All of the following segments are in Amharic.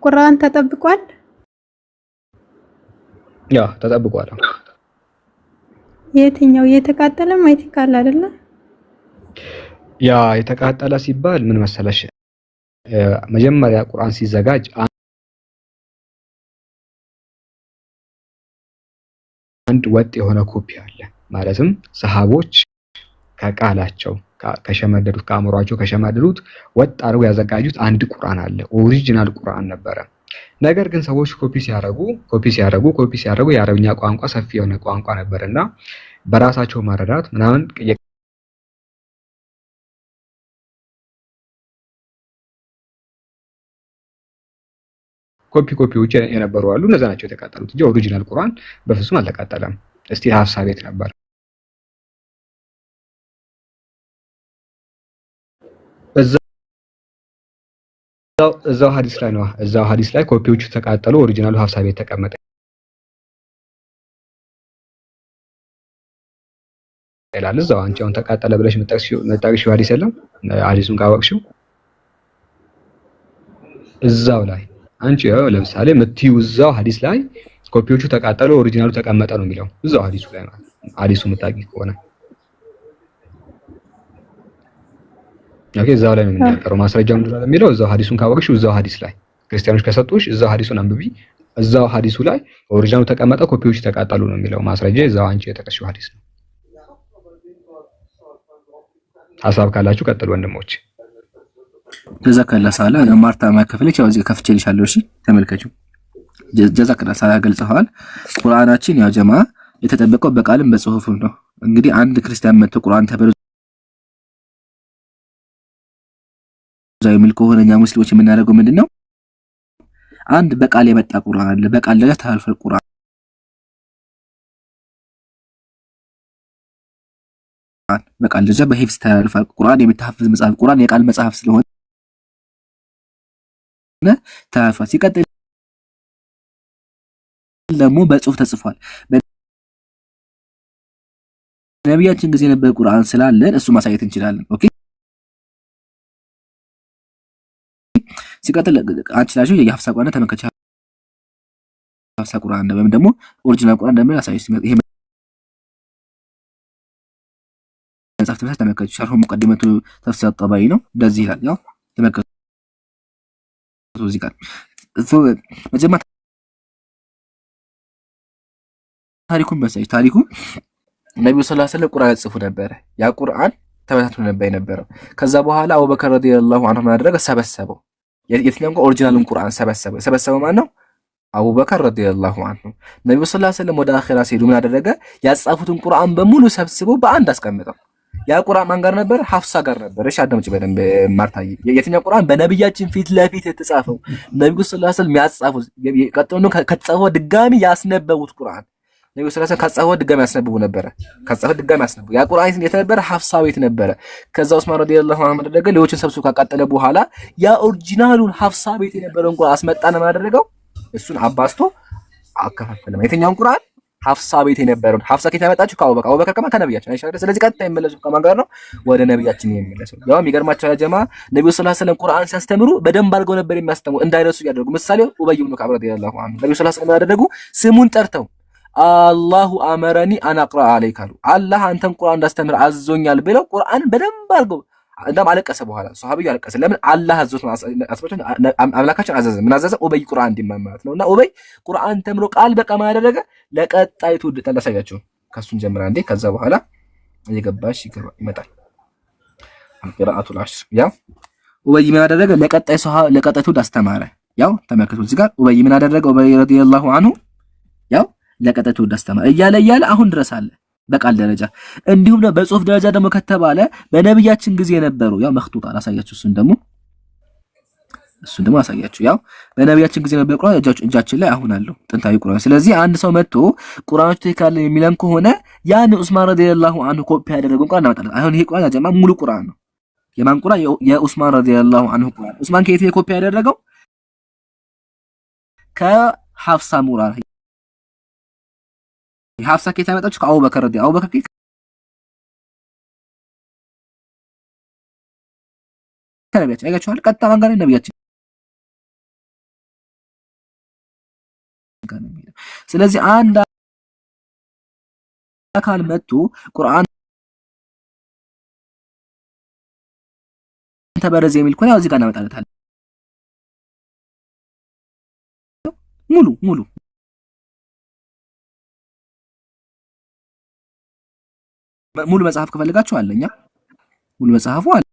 ቁርአን ተጠብቋል? ያ ተጠብቋል። የትኛው የተቃጠለ ማየት ይካል አይደለ? ያ የተቃጠለ ሲባል ምን መሰለሽ መጀመሪያ ቁርአን ሲዘጋጅ አንድ ወጥ የሆነ ኮፒ አለ። ማለትም ሰሃቦች ከቃላቸው ከሸመደዱት ከአእምሯቸው ከሸመደዱት ወጥ አድርገው ያዘጋጁት አንድ ቁርአን አለ። ኦሪጂናል ቁርአን ነበረ። ነገር ግን ሰዎች ኮፒ ሲያደርጉ የአረብኛ ቋንቋ ሰፊ የሆነ ቋንቋ ነበርና በራሳቸው መረዳት ምናምን ኮፒዎች የነበሩ አሉ። እነዛ ናቸው የተቃጠሉት እንጂ ኦሪጂናል ቁርአን በፍጹም አልተቃጠለም። እስቲ ሀሳብ ቤት ነበር። እዛው ሐዲስ ላይ ነው። እዛው ሐዲስ ላይ ኮፒዎቹ ተቃጠሉ፣ ኦሪጂናሉ ሀሳብ ቤት ተቀመጠ ይላል። እዛው አንቺ አሁን ተቃጠለ ብለሽ መጣቅሽው ሐዲስ የለም። ሐዲሱን ካወቅሽው እዛው ላይ አንቺ ለምሳሌ የምትይው እዛው ሐዲስ ላይ ኮፒዎቹ ተቃጠሉ፣ ኦሪጂናሉ ተቀመጠ ነው የሚለው እዛው ሐዲሱ ላይ ማለት ነው። ሐዲሱ መጣቂ ከሆነ ኦኬ፣ እዛው ላይ ነው የሚናገረው። ማስረጃው ምንድን ነው የሚለው እዛው ሐዲሱን ካወቅሽው እዛው ሐዲስ ላይ ክርስቲያኖች ከሰጡሽ እዛው ሐዲሱን አንብቢ። እዛው ሐዲሱ ላይ ኦሪጂናሉ ተቀመጠ፣ ኮፒዎቹ ተቃጠሉ ነው የሚለው ማስረጃ እዛው አንቺ የጠቀስሽው ሐዲስ ነው። ሐሳብ ካላችሁ ቀጥሉ ወንድሞች። ጀዛከላ ሳላ ማርታ ማከፈለች ያው እዚህ ከፍቼልሻለሁ። እሺ ተመልከቹ። ጀዛከላ ሳላ ገልጸዋል። ቁርአናችን ያው ጀማ የተጠበቀው በቃልም በጽሁፍም ነው። እንግዲህ አንድ ክርስቲያን መጥቶ ቁርአን ተበሩ ዛይ መልኩ ሆነኛ ሙስሊሞች የምናደርገው ምንድነው? አንድ በቃል የመጣ ቁርአን አለ። በቃል ላይ ተላልፈል ቁርአን በቃል ደረጃ በሂፍዝ ተላልፈል ቁርአን የሚታፈዝ መጽሐፍ ቁርአን የቃል መጽሐፍ ስለሆነ ተላልፈል። ሲቀጥል ደግሞ በጽሁፍ ተጽፏል። በነቢያችን ጊዜ የነበረ ቁርአን ስላለን እሱ ማሳየት እንችላለን። ኦኬ ሲቀጥል አንቺ ላሽ የሐፍሳ ቁርአን ተመከቻ ሐፍሳ ቁርአን ወይም ደግሞ ኦሪጂናል ቁርአን ደግሞ ያሳይሽ ይሄ መጽሐፍ ተመከቹ ሸርሁ ሙቀዲመቱ ተፍሲር ጠባይ ነው። እንደዚህ ይላል። ያው ተመከቹ እዚህ ጋር መጀመሪያ ታሪኩን በሳይ ታሪኩ ነብዩ ሰለላሁ ዐለይሂ ወሰለም ቁርአን ጽፉ ነበር። ያ ቁርአን ተበታትኖ ነበር የነበረው። ከዛ በኋላ አቡበከር ረዲየላሁ ዐንሁ ማድረግ ሰበሰበው። የትኛው ቁርአን ቁርአን ሰበሰበው ማን ነው? አቡበከር ረዲየላሁ ዐንሁ። ነብዩ ሰለላሁ ዐለይሂ ወሰለም ወደ አኺራ ሲሄዱ ምን አደረገ? ያጻፉትን ቁርአን በሙሉ ሰብስበው በአንድ አስቀምጠው። ያ ቁርአን ማን ጋር ነበር? ሐፍሳ ጋር ነበር። እሺ አዳምጪ በደንብ ማርታዬ። የትኛው ቁርአን? በነብያችን ፊት ለፊት የተጻፈው ነብዩ ሰለላሁ ዐለይሂ ወሰለም ያጻፉት ቀጥሎ ከተጻፈው ድጋሚ ያስነበቡት ቁርአን ነብዩ ሰለላሁ ዐለይሂ ወሰለም ካጻፈው ድጋሚ ያስነብቡ ነበር። ካጻፈው ድጋሚ ያስነብቡ። ያ ቁርአን የት ነበር? ሐፍሳ ቤት ነበረ። ከዛ ዑስማን ረዲየላሁ ዐንሁ አደረገ። ሌሎችን ሰብስቦ ካቃጠለ በኋላ ያ ኦሪጂናሉን ሐፍሳ ቤት የነበረውን ቁርአን አስመጣና ማደረገው እሱን አባስቶ አከፋፈለ። የትኛውን ቁርአን? ሐፍሳ ቤት የነበረውን። ሐፍሳ ከየት ያመጣችሁ? ከአቡበከር ከማን? ከነብያችን አይሻ። ስለዚህ ቀጥታ የሚመለሱ ከማን ጋር ነው? ወደ ነብያችን የሚመለሱ። ያው የሚገርማቸው ጀማ ነብዩ ሰለላሁ ዐለይሂ ወሰለም ቁርአን ሲያስተምሩ በደንብ አድርገው ነበር የሚያስተምሩ እንዳይረሱ ያደርጉ። ምሳሌ ኡበይ ኢብኑ ከዕብ ረዲየላሁ ዐንሁ ነብዩ ሰለላሁ ዐለይሂ ወሰለም ያደረጉ ስሙን ጠርተው አላሁ አመረኒ አናቅራ አለይካ አሉ። አላህ አንተን ቁርአን እንዳስተምር አዞኛል ብለው ቁርአን በደንብ አድርገው እንደም አለቀሰ። በኋላ ሱሐቢዩ አለቀሰ። ለምን? አላህ አዞት አስበችን አምላካችን አዘዘ። ምን አዘዘ? ኡበይ ቁርአን እንዲማር ማለት ነውና ኡበይ ቁርአን ተምሮ ቃል በቃል ያደረገ ለቀጣይ ትውልድ ተላሳያቸው። ከሱን ጀምራ እንዴ ከዛ በኋላ እየገባሽ ይመጣል። ቂራአቱል አሽር ያ ኡበይ ምን አደረገ? ለቀጣይ ትውልድ አስተማረ። ያው ተመልከቱ እዚህ ጋር ኡበይ ምን አደረገ? ኡበይ ረዲየላሁ ዐንሁ ያው ለቀጣይ ትውልድ አስተማረ እያለ አሁን ድረስ አለ በቃል ደረጃ። እንዲሁም ነው በጽሁፍ ደረጃ ደግሞ ከተባለ በነብያችን ጊዜ የነበሩ ያው መክቱጣ አሳያችሁ። እሱን ደግሞ አሳያችሁ። ያው በነብያችን ጊዜ የነበረ ቁርአን እጃችን ላይ አሁን አለው ጥንታዊ ቁርአን። ስለዚህ አንድ ሰው መጥቶ ቁርአኑ ትክክል የሚለን ከሆነ ያን ዑስማን ረዲየላሁ ዐንሁ ኮፒ ያደረገውን ቁርአን እናመጣለን። አሁን ይሄ ቁርአን ያጀማ ሙሉ ቁርአን ነው። የማን ቁርአን? የዑስማን ረዲየላሁ ዐንሁ ቁርአን። ዑስማን ከየት ኮፒ ያደረገው? ከሐፍሳ ቁርአን። ሐፍሳ ከየት ያመጣችሁ? ከአቡበከር አቡበከር ከነቢያችን አይጋችኋል። ቀጥታ ማን ጋር? ነቢያችን ጋር ነው የሚሄደው። ስለዚህ አንድ አካል መጥቶ ቁርአን ተበረዘ የሚል ከሆነ ያው እዚህ ጋር እናመጣለታለን። ሙሉ መጽሐፍ ከፈልጋችሁ አለኛ ሙሉ መጽሐፉ አለ።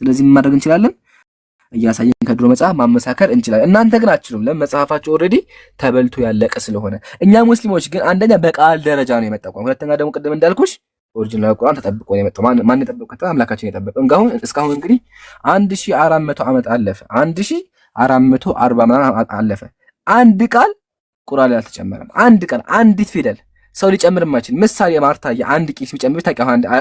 ስለዚህ ምን ማድረግ እንችላለን? እያሳየን ከድሮ መጽሐፍ ማመሳከር እንችላለን። እናንተ ግን አትችሉም። ለምን? መጽሐፋችሁ ኦልሬዲ ተበልቶ ያለቀ ስለሆነ። እኛ ሙስሊሞች ግን አንደኛ በቃል ደረጃ ነው የመጣው፣ ሁለተኛ ደግሞ ቅድም እንዳልኩሽ ኦሪጂናል ቁርአን ተጠብቆ ነው የመጣው። ማን የጠበቀው ከተባለ አምላካችን የጠበቀው። እስካሁን እንግዲህ 1400 ዓመት አለፈ። 1440 ምናምን አለፈ። አንድ ቃል ቁርአን ላይ አልተጨመረም። አንድ ቃል፣ አንዲት ፊደል ሰው ሊጨምር የማይችል ምሳሌ ማርታ የአንድ ቄስ ቢጨምር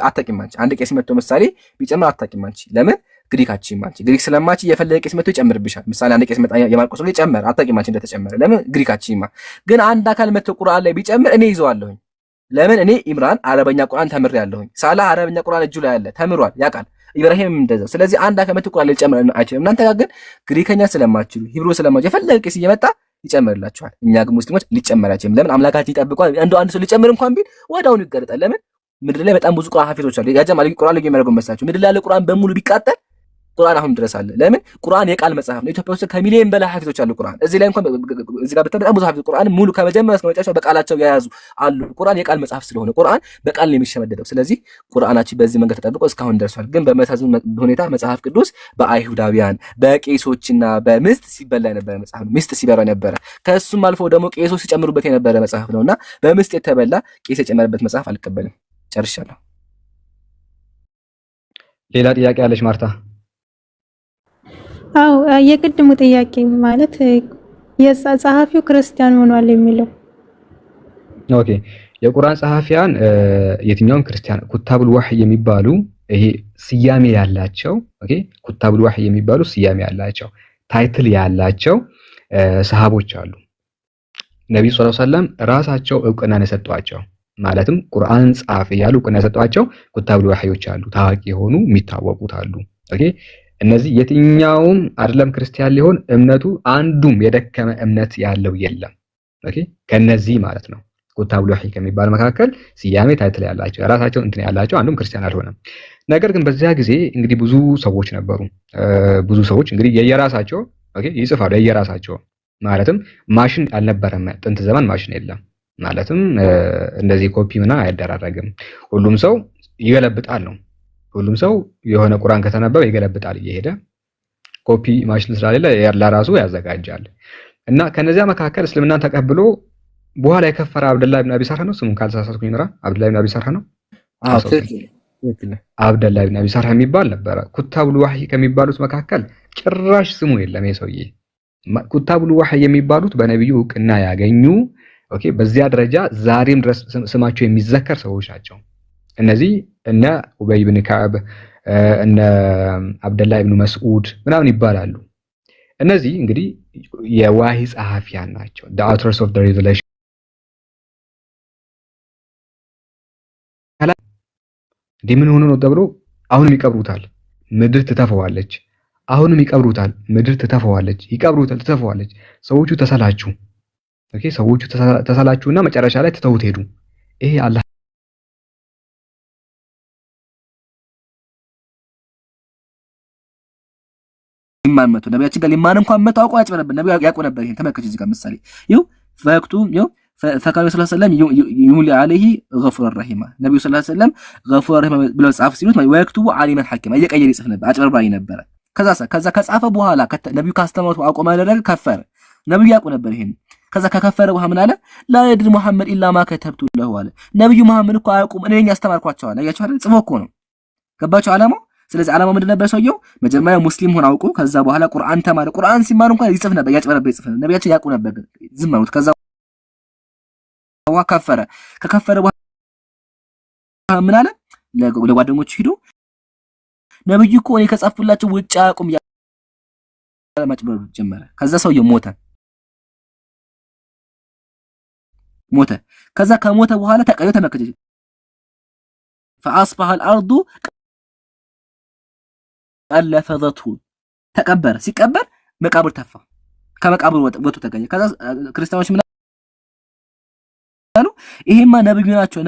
አታውቂም አንቺ። አንድ ቄስ መጥቶ ምሳሌ ቢጨምር አታውቂም አንቺ። ለምን? ግሪካችን አንቺ ግሪክ ስለማች የፈለገ ቄስ መጥቶ ይጨምርብሻል። ምሳሌ አንድ ቄስ መጣ የማርቆስ ላይ ጨመር አታውቂም አንቺ እንደተጨመረ። ለምን? ግሪካችን ግን አንድ አካል መጥቶ ቁርአን ላይ ቢጨምር እኔ ይዘዋለሁኝ። ለምን? እኔ ኢምራን አረበኛ ቁርአን ተምሬያለሁኝ። ሳላ አረበኛ ቁርአን እጁ ላይ አለ፣ ተምሯል፣ ያውቃል። ኢብራሂም እንደዛው። ስለዚህ አንድ አካል መጥቶ ቁርአን ላይ ሊጨምር አይችልም። እናንተ ግን ግሪከኛ ስለማትችሉ ሂብሩ ስለማትችሉ የፈለገ ቄስ እየመጣ ይጨምርላችኋል። እኛ ግን ሙስሊሞች ሊጨመር አይችልም። ለምን? አምላካችን ይጠብቋል። እንደው አንድ ሰው ሊጨምር እንኳን ቢል ወዳውኑ ይገረጣል። ለምን? ምድር ላይ በጣም ብዙ ቁርአን ሐፊዞች አሉ። ያጀማ ቁርአን ላይ የሚያደርገው መሳቸው ምድር ላይ ያለ ቁርአን በሙሉ ቢቃጠል ቁርአን አሁን ድረስ አለ። ለምን? ቁርአን የቃል መጽሐፍ ነው። ኢትዮጵያ ውስጥ ከሚሊዮን በላይ ሐፊዞች አሉ ቁርአን። እዚህ ላይ እንኳን እዚህ ጋር በጣም ብዙ ሐፊዞች ቁርአን ሙሉ ከመጀመሪያ እስከ መጨረሻው በቃላቸው የያዙ አሉ። ቁርአን የቃል መጽሐፍ ስለሆነ ቁርአን በቃል ነው የሚሸመደደው። ስለዚህ ቁርአናችን በዚህ መንገድ ተጠብቆ እስካሁን ደርሷል። ግን በመሳዝን ሁኔታ መጽሐፍ ቅዱስ በአይሁዳውያን በቄሶችና በምስት ሲበላ የነበረ መጽሐፍ ነው። ምስት ሲበላ ነበረ። ከሱም አልፎ ደግሞ ቄሶች ሲጨምሩበት የነበረ መጽሐፍ ነውና በምስት የተበላ ቄስ የጨመረበት መጽሐፍ አልቀበልም። ጨርሻለሁ። ሌላ ጥያቄ አለሽ ማርታ? አው የቅድሙ ጥያቄ ማለት የጸሐፊው ክርስቲያን ሆኗል የሚለው። ኦኬ የቁርአን ጸሐፊያን የትኛውም ክርስቲያን ኩታቡል ወህይ የሚባሉ ይሄ ስያሜ ያላቸው ኦኬ ኩታቡል ወህይ የሚባሉ ስያሜ ያላቸው ታይትል ያላቸው ሰሃቦች አሉ። ነብዩ ሰለላሁ ዐለይሂ ወሰለም ራሳቸው እውቅናን የሰጧቸው ማለትም ቁርአን ጻፍ ያሉ እውቅና የሰጧቸው ኩታቡል ወህዮች አሉ። ታዋቂ የሆኑ የሚታወቁት አሉ። ኦኬ እነዚህ የትኛውም አይደለም ክርስቲያን ሊሆን እምነቱ አንዱም የደከመ እምነት ያለው የለም። ኦኬ ከነዚህ ማለት ነው ኩታቡል ወህይ ከሚባል መካከል ስያሜ ታይትል ያላቸው ራሳቸው እንትን ያላቸው አንዱም ክርስቲያን አልሆነም። ነገር ግን በዚያ ጊዜ እንግዲህ ብዙ ሰዎች ነበሩ። ብዙ ሰዎች እንግዲህ የየራሳቸው ኦኬ ይጽፋሉ። የየራሳቸው ማለትም ማሽን አልነበረም። ጥንት ዘመን ማሽን የለም። ማለትም እንደዚህ ኮፒ ምናምን አይደራረግም። ሁሉም ሰው ይገለብጣል ነው። ሁሉም ሰው የሆነ ቁርአን ከተነበበ ይገለብጣል እየሄደ ኮፒ ማሽን ስላለ ለራሱ ያዘጋጃል። እና ከነዚያ መካከል እስልምናን ተቀብሎ በኋላ የከፈረ አብደላህ ኢብኑ አቢ ሰርህ ነው ስሙን ካልተሳሳትኩኝ ነው። አብደላህ ኢብኑ አቢ ሰርህ ነው። አብደላህ ኢብኑ አቢ ሰርህ የሚባል ነበረ። ኩታቡል ወህይ ከሚባሉት መካከል ጭራሽ ስሙ የለም የሰውዬ። ኩታቡል ወህይ የሚባሉት በነብዩ እውቅና ያገኙ ኦኬ በዚያ ደረጃ ዛሬም ድረስ ስማቸው የሚዘከር ሰዎች ናቸው። እነዚህ እነ ኡበይ ኢብኑ ከዕብ እነ አብደላህ ኢብኑ መስዑድ ምናምን ይባላሉ። እነዚህ እንግዲህ የዋሂ ጸሐፊያን ናቸው። the authors of the revelation ምን ሆኖ ነው ተብሎ አሁንም ይቀብሩታል። ምድር ትተፈዋለች። አሁንም ይቀብሩታል። ምድር ትተፈዋለች። ይቀብሩታል፣ ትተፈዋለች። ሰዎቹ ተሰላቹ። ኦኬ ሰዎቹ ተሰላቹና መጨረሻ ላይ ትተውት ሄዱ። ይሄ አላህ ሊማን መቶ ነብያችን ጋር ሊማን እንኳን መቶ አውቀው ያጭበረብር ነብዩ ያውቁ ነበር። ይሄን ተመልከቱ። እዚህ ጋር ምሳሌ ይኸው ፈክቱ ይኸው ፈካሪ ሰለላሁ ዐለይሂ ወሰለም ይሙሊ ዐለይሂ ገፉር ረሂማ ነብዩ ሰለላሁ ዐለይሂ ወሰለም ገፉር ረሂማ ብለው ጻፍ ሲሉት ወይክቱቡ ዓሊመን ሐኪማ እየቀየረ ይጽፍ ነበር። አጭበርባሪ ነበረ። ከዛ ከጻፈ በኋላ ነብዩ ካስተማሩት አውቆ ማደረግ ከፈረ። ነብዩ ያውቁ ነበር ይሄን። ከዛ ከከፈረ በኋላ ምን አለ? ላ የድሪ ሙሐመድ ኢላ ማ ከተብቱ ለሁ አለ። ነብዩ መሐመድ እኮ አያውቁም እኔ ነኝ ያስተማርኳቸው አለ። አያችሁ አይደል? ጽፎ እኮ ነው። ገባችሁ ዓላማው? ስለዚህ ዓላማው ምንድን ነበር? ሰውየው መጀመሪያ ሙስሊም ሆነ አውቆ ከዛ በኋላ ቁርአን ተማረ። ቁርአን ሲማር እንኳን ይጽፍ ነበር፣ ያጭበረበር ይጽፍ ነበር። ነብያችን ያውቁ ነበር፣ ዝም አሉት። ከዛ በኋላ ከፈረ። ከከፈረ በኋላ ምን አለ? ለጓደኞቹ ሂዶ ነብዩ እኮ እኔ ከጻፍኩላቸው ውጭ አያውቁም ያለ ማጭበርበር ጀመረ። ከዛ ሰውየው ሞተ። ከዛ ከሞተ በኋላ ተቀየው ተመከተ فاصبح الارض قلفظته ተቀበረ። ሲቀበር መቃብር ተፋ፣ ከመቃብር ወጥቶ ተገኘ። ከዛ ክርስቲያኖች ምን አሉ? ይሄማ ነብዩ ናቸው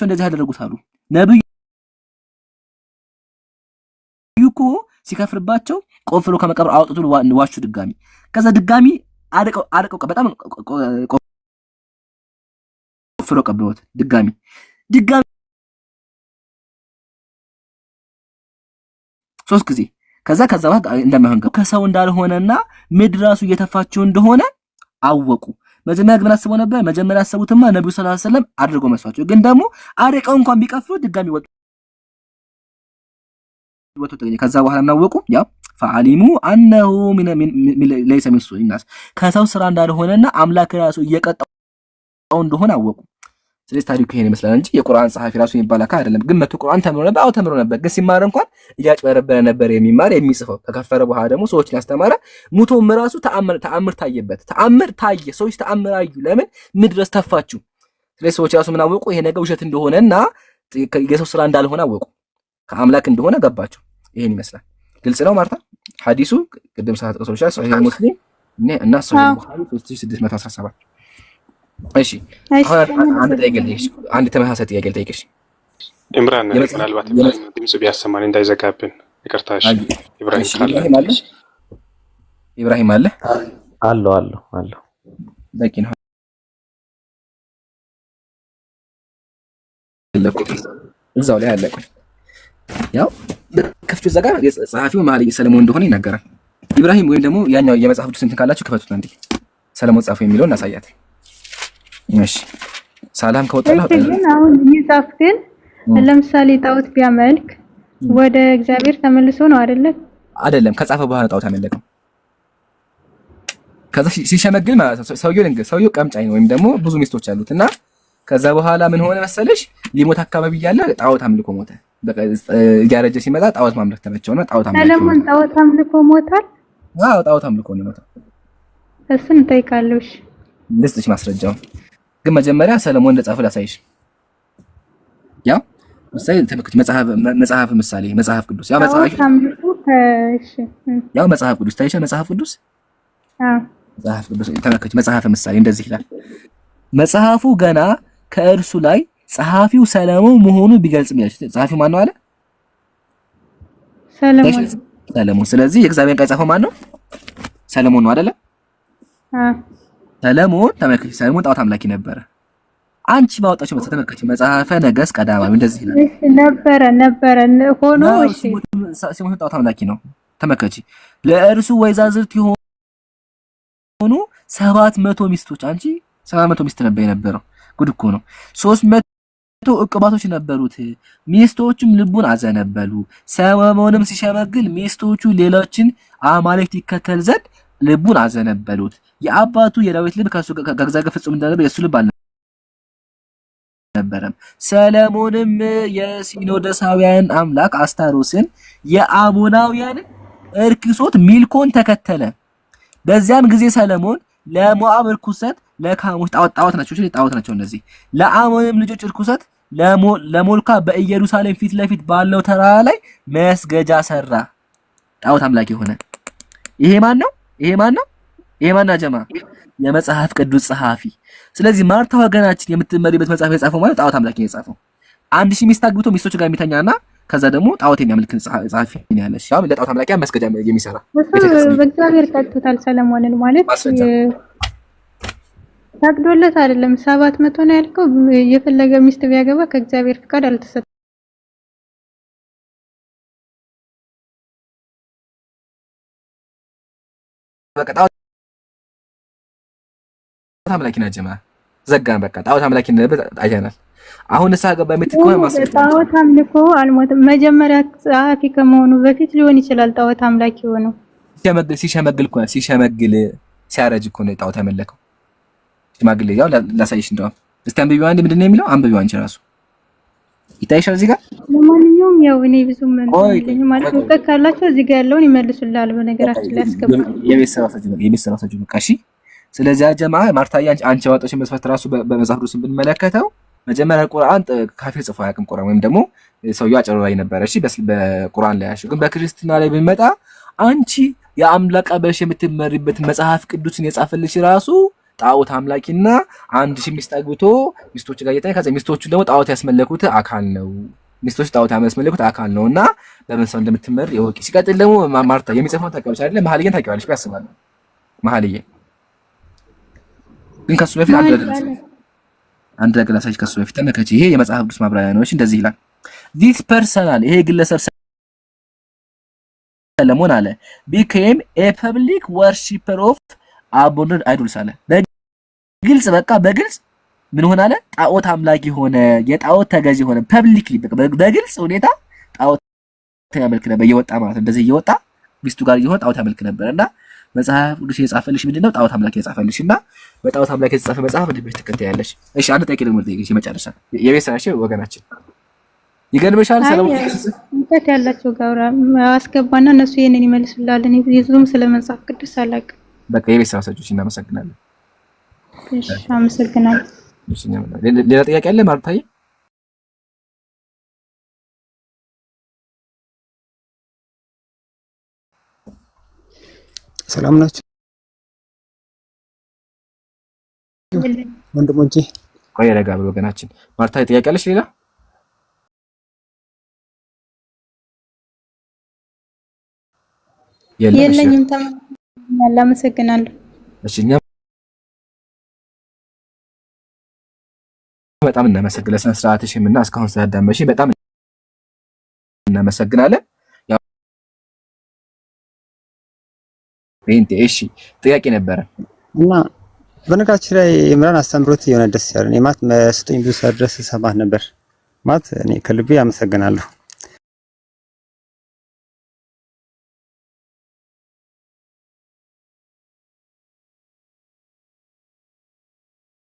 እንደዚህ ያደረጉት አሉ። ነብዩ እኮ ሲከፍርባቸው ቆፍሮ ከመቃብር አውጥቶ ዋሹ ድጋሚ። ከዛ ድጋሚ አደቀው በጣም ቆፍሮ ቀብረውት ድጋሚ ሶስት ጊዜ። ከዛ በኋላ እንደማይሆን ከሰው እንዳልሆነና ምድር ራሱ እየተፋቸው እንደሆነ አወቁ። መጀመሪያ ግን አስበው ነበር። መጀመሪያ ያሰቡትማ ነብዩ ሰለላሁ ዐለይሂ ወሰለም አድርጎ መስዋዕቸው፣ ግን ደግሞ አደቀው እንኳን ቢቀፍሩ ድጋሚ ወጡ ተገኘ። ከዛ በኋላ ምን አወቁ? ያው ፈዓሊሙ አነሁ ለይሰ ሚን ሱኢ ናስ ከሰው ስራ እንዳልሆነና አምላክ ራሱ እየቀጣው እንደሆነ አወቁ። ስለዚህ ታሪኩ ይሄን ይመስላል እንጂ የቁርአን ጸሐፊ ራሱ የሚባል አካ አይደለም። ግን መቶ ቁርአን ተምሮ ነበር። አዎ ተምሮ ነበር። ግን ሲማር እንኳን እያጭበረበረ ነበር የሚማር የሚጽፈው። ከከፈረ በኋላ ደግሞ ሰዎችን ያስተማረ ሙቶም ራሱ ተአምር ታየበት። ተአምር ታየ። ሰዎች ተአምር አዩ። ለምን ምድር ድረስ ተፋችሁ። ስለዚህ ሰዎች ራሱ ምን አወቁ? ይሄ ነገር ውሸት እንደሆነና የሰው ስራ እንዳልሆነ አወቁ። ከአምላክ እንደሆነ ገባቸው። ይሄን ይመስላል። ግልጽ ነው ማርታ። ሐዲሱ ቅድም ሰዓት ቀሶች ሶሒህ ሙስሊም እና ሶሒህ ቡኻሪ 3617 እሺ አንድ ተመሳሳይ ጥያቄ ልጠይቅሽ። ኢምራን ምናልባት ድምጽ ቢያሰማን እንዳይዘጋብን ይቅርታ። እሺ ኢብራሂም አለ አለ በቂ ነው። እዛው ላይ አለ። ያው ከፍቹ ዘጋ ጸሐፊው መኃልየ ሰለሞን እንደሆነ ይናገራል። ኢብራሂም ወይም ደግሞ ያኛው የመጽሐፍ ቅዱስ እንትን ካላችሁ ክፈቱት አንዴ። ሰለሞን ጻፈው የሚለውን እናሳያት። እሺ ሰላም ከወጣላ ግን አሁን ይጻፍ ግን ለምሳሌ ጣዖት ቢያመልክ ወደ እግዚአብሔር ተመልሶ ነው አይደለም ከጻፈ በኋላ ጣዖት ያመለከው። ከዛ ሲሸመግል ማለት ነው ሰውየው ቀምጫኝ ነው ወይም ደግሞ ብዙ ሚስቶች አሉትና ከዛ በኋላ ምን ሆነ መሰለሽ ሊሞት አካባቢ እያለ ጣዖት አምልኮ ሞተ። በቃ እያረጀ ሲመጣ ጣዖት ማምለክ ተመቸውና ጣዖት አምልኮ ሰለሞን ጣዖት አምልኮ ሞታል። አዎ ጣዖት አምልኮ ነው ሞታ። እሱን እንጠይቃለሽ ልስጥሽ ማስረጃው። ግን መጀመሪያ ሰለሞን እንደጻፈ ላሳይሽ። ያው ምሳሌ ተመክት መጽሐፍ ምሳሌ መጽሐፍ ቅዱስ ያው መጽሐፍ እሺ ያው መጽሐፍ ቅዱስ ታይሽ መጽሐፍ ቅዱስ መጽሐፍ ቅዱስ ተመክት መጽሐፍ ምሳሌ እንደዚህ ይላል። መጽሐፉ ገና ከእርሱ ላይ ጸሐፊው ሰለሞን መሆኑ ቢገልጽም ያለሽ ጸሐፊው ማን ነው አለ? ሰለሞን። ስለዚህ የእግዚአብሔር ቃል ጻፈው ማን ነው? ሰለሞን ነው አይደለ? ሰለሞን ተመልከች፣ ሰለሞን ጣዖት አምላኪ ነበረ። አንቺ ባወጣችሁ ተመልከች፣ መጽሐፈ ነገሥት ቀዳማዊ እንደዚህ ይላል። ነበረ ሆኖ እሺ፣ ሲሞት ጣዖት አምላኪ ነው። ተመልከች፣ ለእርሱ ወይዛዝርት የሆኑ 700 ሚስቶች፣ አንቺ 700 ሚስት ነበር የነበረው። ጉድ እኮ ነው። 300 ዕቁባቶች ነበሩት። ሚስቶቹም ልቡን አዘነበሉ። ሰለሞንም ሲሸመግል ሚስቶቹ ሌሎችን አማልክት ይከተል ዘንድ ልቡን አዘነበሉት። የአባቱ የዳዊት ልብ ከሱ ከእግዚአብሔር ፍጹም እንደነበረ የሱ ልብ አልነበረም። ሰለሞንም የሲኖዶሳውያን አምላክ አስታሮስን የአሞናውያን እርክሶት ሚልኮን ተከተለ። በዚያም ጊዜ ሰለሞን ለሞዓብ እርኩሰት፣ ለካሞች ጣዖት ናቸው እነዚህ ለአሞንም ልጆች እርኩሰት ለሞልካ በኢየሩሳሌም ፊት ለፊት ባለው ተራራ ላይ መስገጃ ሰራ። ጣዖት አምላኪ ሆነ። ይሄ ማን ነው? ይሄ ማን ጀማ? የመጽሐፍ ቅዱስ ጸሐፊ። ስለዚህ ማርታ ወገናችን የምትመሪበት መጽሐፍ የጻፈው ማለት ጣዖት አምላኪ ነው የጻፈው። 1000 ሚስት አግብቶ ሚስቶች ጋር የሚተኛና ከዛ ደግሞ ጣዖት የሚያመልክ ጸሐፊ ነው ያለሽ። ያው ለጣዖት አምላኪ መስገጃ የሚሰራ በእግዚአብሔር ቀጥቶታል ሰለሞንን ማለት ታቅዶለት አይደለም። 700 ነው ያልከው። የፈለገ ሚስት ቢያገባ ከእግዚአብሔር ፍቃድ አልተሰጠም። በቃ ጣዖት አምላኪ ነው ጀማ ዘጋን። በቃ ጣዖት አምላኪ ነበር አይተናል። አሁን እሳ ገባ የምትቆም ማስቀጥ ጣዖት አምልኮ አልሞተም። መጀመሪያ ጸሐፊ ከመሆኑ በፊት ሊሆን ይችላል ጣዖት አምላኪ ሆነው ሲሸመግል ሲያረጅ እኮ ነው ጣዖት ያመለከው። ሽማግሌ ያው ላሳይሽ እንደው እስቲ አንብቢው አንዴ። ምንድነው የሚለው? አንብቢው አንቺ ራሱ ይታይሻል እዚህ ጋር። ለማንኛውም ያው እኔ ብዙም ማለት ነው ካላችሁ እዚህ ጋር ያለውን ይመልሱልሃል። በነገራችን ላይ አስቀምጥ የቤተሰባችሁ በቃ እሺ። ስለዚህ ጀማ ማርታዬ አንቺ ያወጣሽ መስፈርት ራሱ በመጽሐፍ ቅዱስ ብንመለከተው መጀመሪያ ቁርአን ካፊር ጽፎ አያውቅም። ቁርአን ወይም ደግሞ ሰውየው አጭበርባሪ ነበር። እሺ በቁርአን ላይ ያለው ግን በክርስትና ላይ ብንመጣ አንቺ የአምላክ ቀበሽ የምትመሪበት መጽሐፍ ቅዱስን የጻፈልሽ ራሱ ጣዖት አምላኪና 1000 ሚስት አግብቶ ሚስቶች ጋር እየተኛ ከዛ ሚስቶቹ ደግሞ ጣዖት ያስመለኩት አካል ነው። ሚስቶች ጣዖት ያስመለኩት አካል ነውና በምን ሰው እንደምትመሪ ይወቂ። ሲቀጥል ደግሞ ማርታ የሚጽፈውን ታውቂዋለሽ አይደል? መሐልየን ታውቂዋለሽ ቢያስባለሁ መሐልየ ግን ከሱ በፊት አንድ ነገር ላሳይሽ። ከሱ በፊት ተመከቺ። ይሄ የመጽሐፍ ቅዱስ ማብራሪያ ነው። እሺ እንደዚህ ይላል this personal ይሄ ግለሰብ ሰለሞን አለ became a public worshipper of abandoned idols አለ። በግልጽ በቃ በግልጽ ምን ሆነ አለ? ጣዖት አምላኪ ሆነ፣ የጣዖት ተገዢ ሆነ። ፐብሊክሊ በግልጽ ሁኔታ ጣዖት ያመልክ ነበር። እየወጣ ማለት እንደዚህ እየወጣ ሚስቱ ጋር እየሆነ ጣዖት ያመልክ ነበርና መጽሐፍ ቅዱስ የጻፈልሽ ምንድነው? ጣዖት አምላኪ የጻፈልሽና በጣዖት አምላኪ የተጻፈ መጽሐፍ እንዴት ትከታያለሽ? እሺ አንድ ጥያቄ ደግሞ ልጠይቅሽ የመጨረሻ የቤት ስራሽ ወገናችን ይገርምሻል። ሰለሞን እንከት ያላቸው ጋር አስገባና እነሱ ይሄንን ይመልሱላል። እኔ ብዙም ስለ መጽሐፍ ቅዱስ አላውቅም። በቃ የቤት ስራ ሰጆች እናመሰግናለን። እሺ አመሰግናለሁ። እሺ ሌላ ጥያቄ አለ ማርታዬ? ሰላም ናችሁ ወንድሞቼ? ቆይ ረጋ ብሎ ወገናችን ማርታዬ ጥያቄ አለሽ ሌላ? የለኝም። ተመልካች አመሰግናለሁ። እሺ እኛ በጣም እናመሰግናለን። ስነ ስርዓትሽም እና እስካሁን ስላዳመጥሽኝ በጣም እናመሰግናለን። ያው እሺ ጥያቄ ነበረ እና በነገራችን ላይ ኢምራን አስተምሮት የሆነ ደስ ያለን የማት መስጠኝ ብዙ ድረስ ሰማህ ነበር ማት እኔ ከልቤ አመሰግናለሁ።